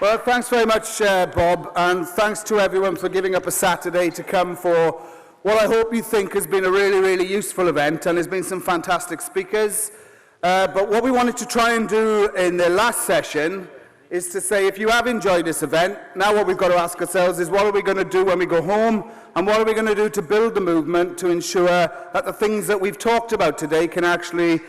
Well, thanks very much, Bob, and thanks to everyone for giving up a Saturday to come for what I hope you think has been a really, really useful event, and there's been some fantastic speakers. But what we wanted to try and do in the last session is to say, if you have enjoyed this event, now what we've got to ask ourselves is, what are we going to do when we go home, and what are we going to do to build the movement to ensure that the things that we've talked about today can actually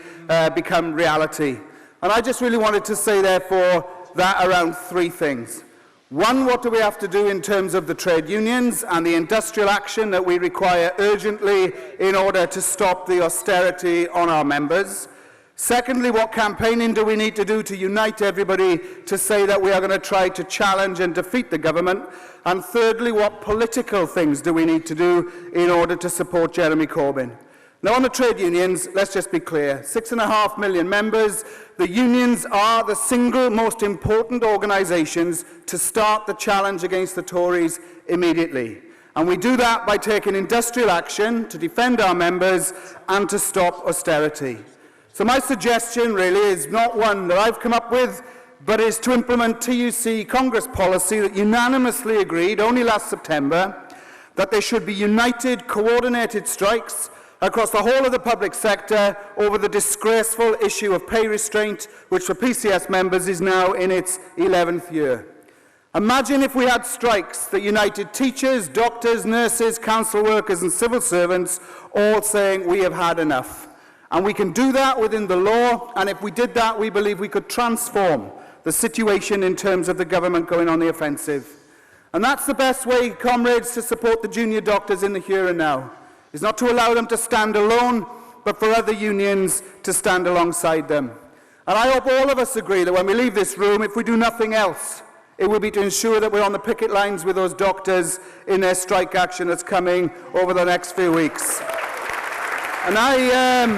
become reality. And I just really wanted to say, therefore, that around three things. One, what do we have to do in terms of the trade unions and the industrial action that we require urgently in order to stop the austerity on our members? Secondly, what campaigning do we need to do to unite everybody to say that we are going to try to challenge and defeat the government? And thirdly, what political things do we need to do in order to support Jeremy Corbyn? Now, on the trade unions, let's just be clear. 6.5 million members. The unions are the single most important organisations to start the challenge against the Tories immediately. And we do that by taking industrial action to defend our members and to stop austerity. So my suggestion really is not one that I've come up with, but is to implement TUC Congress policy that unanimously agreed only last September, that there should be united, coordinated strikes across the whole of the public sector over the disgraceful issue of pay restraint, which for PCS members is now in its 11th year. Imagine if we had strikes that united teachers, doctors, nurses, council workers and civil servants all saying we have had enough. And we can do that within the law, and if we did that, we believe we could transform the situation in terms of the government going on the offensive. And that's the best way, comrades, to support the junior doctors in the here and now. Is not to allow them to stand alone, but for other unions to stand alongside them. And I hope all of us agree that when we leave this room, if we do nothing else, it will be to ensure that we're on the picket lines with those doctors in their strike action that's coming over the next few weeks. And I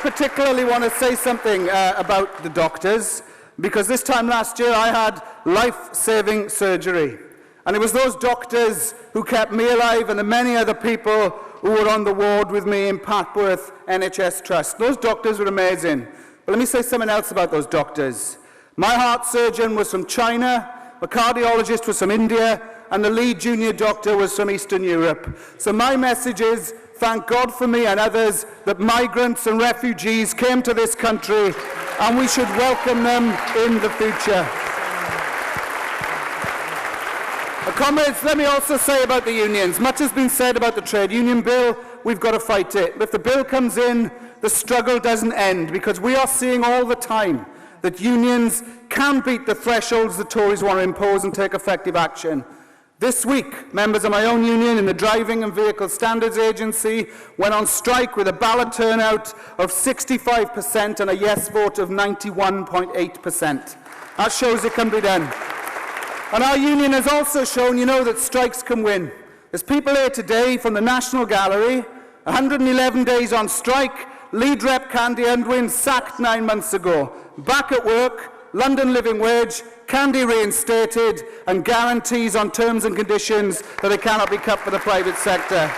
particularly want to say something about the doctors, because this time last year I had life-saving surgery. And it was those doctors who kept me alive and the many other people who were on the ward with me in Papworth NHS Trust. Those doctors were amazing. But let me say something else about those doctors. My heart surgeon was from China, my cardiologist was from India, and the lead junior doctor was from Eastern Europe. So my message is, thank God for me and others that migrants and refugees came to this country, and we should welcome them in the future. Comrades, let me also say about the unions. Much has been said about the trade union bill. We've got to fight it. If the bill comes in, the struggle doesn't end, because we are seeing all the time that unions can beat the thresholds the Tories want to impose and take effective action. This week, members of my own union in the Driving and Vehicle Standards Agency went on strike with a ballot turnout of 65% and a yes vote of 91.8%. That shows it can be done. And our union has also shown, that strikes can win. There's people here today from the National Gallery, 111 days on strike, lead rep Candy Undwin sacked 9 months ago. Back at work, London living wage, Candy reinstated, and guarantees on terms and conditions that it cannot be cut for the private sector.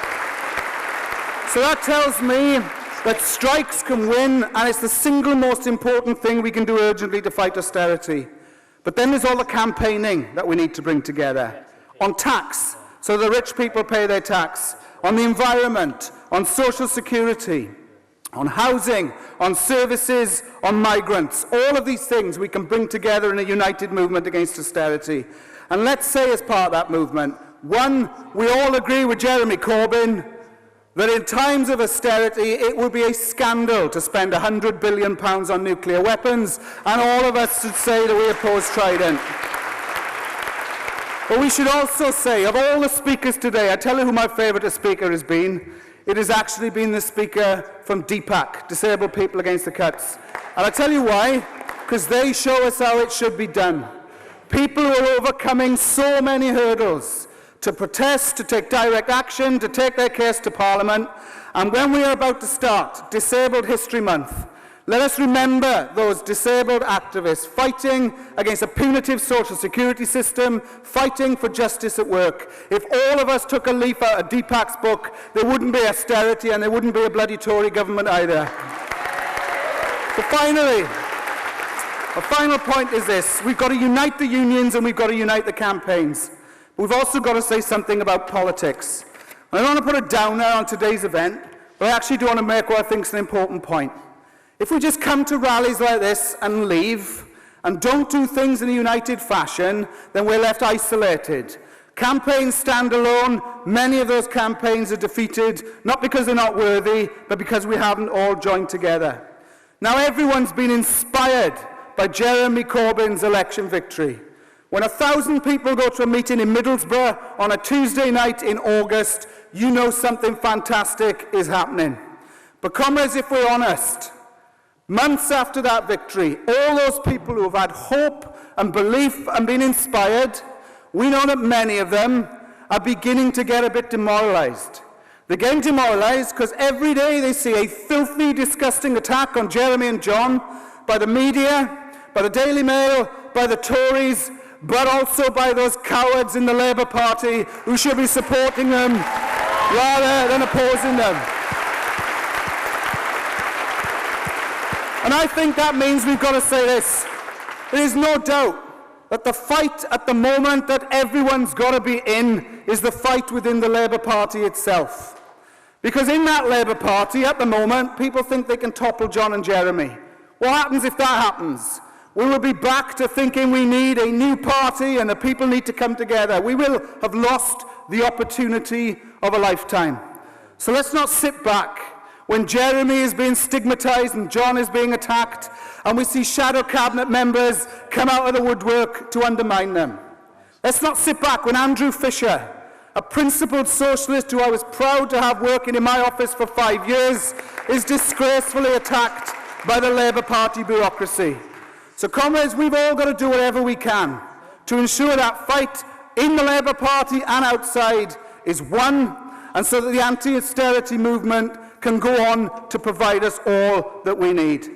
So that tells me that strikes can win, and it's the single most important thing we can do urgently to fight austerity. But then there's all the campaigning that we need to bring together. On tax, so the rich people pay their tax. On the environment, on social security, on housing, on services, on migrants. All of these things we can bring together in a united movement against austerity. And let's say as part of that movement, one, we all agree with Jeremy Corbyn that in times of austerity it would be a scandal to spend £100 billion on nuclear weapons, and all of us should say that we oppose Trident. But we should also say, of all the speakers today, I tell you who my favourite speaker has been. It has actually been the speaker from DPAC, Disabled People Against the Cuts. And I tell you why, because they show us how it should be done. People who are overcoming so many hurdles to protest, to take direct action, to take their case to Parliament. And when we are about to start Disabled History Month, let us remember those disabled activists fighting against a punitive social security system, fighting for justice at work. If all of us took a leaf out of Deepak's book, there wouldn't be austerity and there wouldn't be a bloody Tory government either. So A final point is this. We've got to unite the unions and we've got to unite the campaigns. But we've also got to say something about politics. I don't want to put a downer on today's event, but I actually do want to make what I think is an important point. If we just come to rallies like this and leave, and don't do things in a united fashion, then we're left isolated. Campaigns stand alone. Many of those campaigns are defeated, not because they're not worthy, but because we haven't all joined together. Now everyone's been inspired by Jeremy Corbyn's election victory. When 1,000 people go to a meeting in Middlesbrough on a Tuesday night in August, you know something fantastic is happening. But comrades, if we're honest, months after that victory, all those people who have had hope and belief and been inspired, we know that many of them are beginning to get a bit demoralised. They're getting demoralised because every day they see a filthy, disgusting attack on Jeremy and John by the media, by the Daily Mail, by the Tories, but also by those cowards in the Labour Party who should be supporting them rather than opposing them. And I think that means we've got to say this. There is no doubt that the fight at the moment that everyone's got to be in is the fight within the Labour Party itself. Because in that Labour Party at the moment, people think they can topple John and Jeremy. What happens if that happens? We will be back to thinking we need a new party and the people need to come together. We will have lost the opportunity of a lifetime. So let's not sit back when Jeremy is being stigmatised and John is being attacked and we see shadow cabinet members come out of the woodwork to undermine them. Let's not sit back when Andrew Fisher, a principled socialist who I was proud to have working in my office for 5 years, is disgracefully attacked by the Labour Party bureaucracy. So comrades, we've all got to do whatever we can to ensure that fight in the Labour Party and outside is won, and so that the anti-austerity movement can go on to provide us all that we need.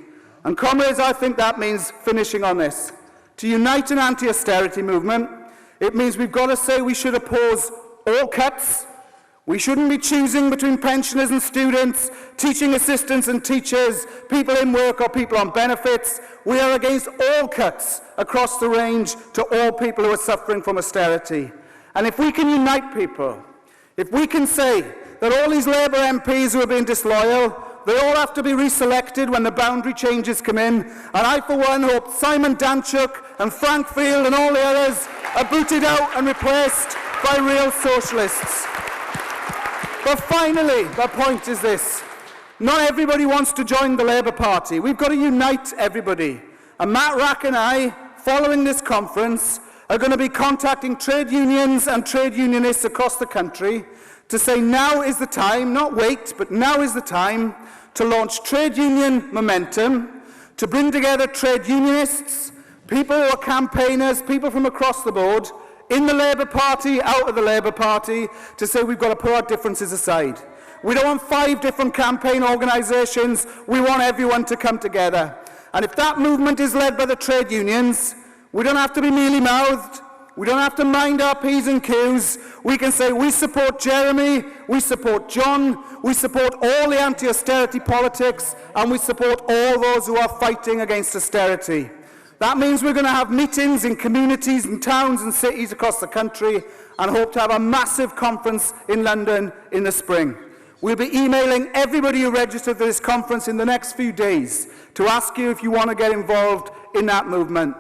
And comrades, I think that means finishing on this. To unite an anti-austerity movement, it means we've got to say we should oppose all cuts. We shouldn't be choosing between pensioners and students, teaching assistants and teachers, people in work or people on benefits. We are against all cuts across the range to all people who are suffering from austerity. And if we can unite people, if we can say that all these Labour MPs who are being disloyal, they all have to be reselected when the boundary changes come in, and I for one hope Simon Danchuk and Frank Field and all the others are booted out and replaced by real socialists. But finally, the point is this. Not everybody wants to join the Labour Party. We've got to unite everybody. And Matt Rack and I, following this conference, are going to be contacting trade unions and trade unionists across the country to say now is the time, not wait, but now is the time to launch trade union momentum, to bring together trade unionists, people who are campaigners, people from across the board, in the Labour Party, out of the Labour Party, to say we've got to put our differences aside. We don't want 5 different campaign organisations. We want everyone to come together. And if that movement is led by the trade unions, we don't have to be mealy-mouthed. We don't have to mind our P's and Q's. We can say we support Jeremy, we support John, we support all the anti-austerity politics, and we support all those who are fighting against austerity. That means we're going to have meetings in communities and towns and cities across the country and hope to have a massive conference in London in the spring. We'll be emailing everybody who registered for this conference in the next few days to ask you if you want to get involved in that movement.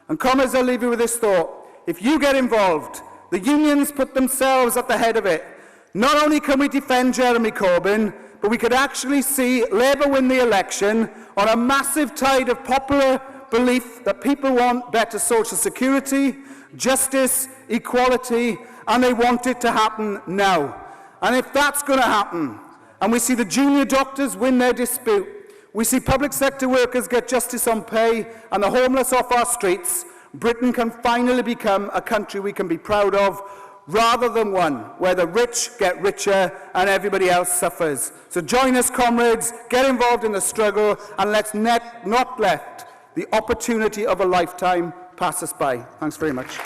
And comrades, I'll leave you with this thought. If you get involved, the unions put themselves at the head of it. Not only can we defend Jeremy Corbyn, but we could actually see Labour win the election on a massive tide of popular belief that people want better social security, justice, equality, and they want it to happen now. And if that's going to happen, and we see the junior doctors win their dispute, we see public sector workers get justice on pay, and the homeless off our streets, Britain can finally become a country we can be proud of, rather than one where the rich get richer and everybody else suffers. So join us, comrades, get involved in the struggle, and let's not let the opportunity of a lifetime pass us by. Thanks very much.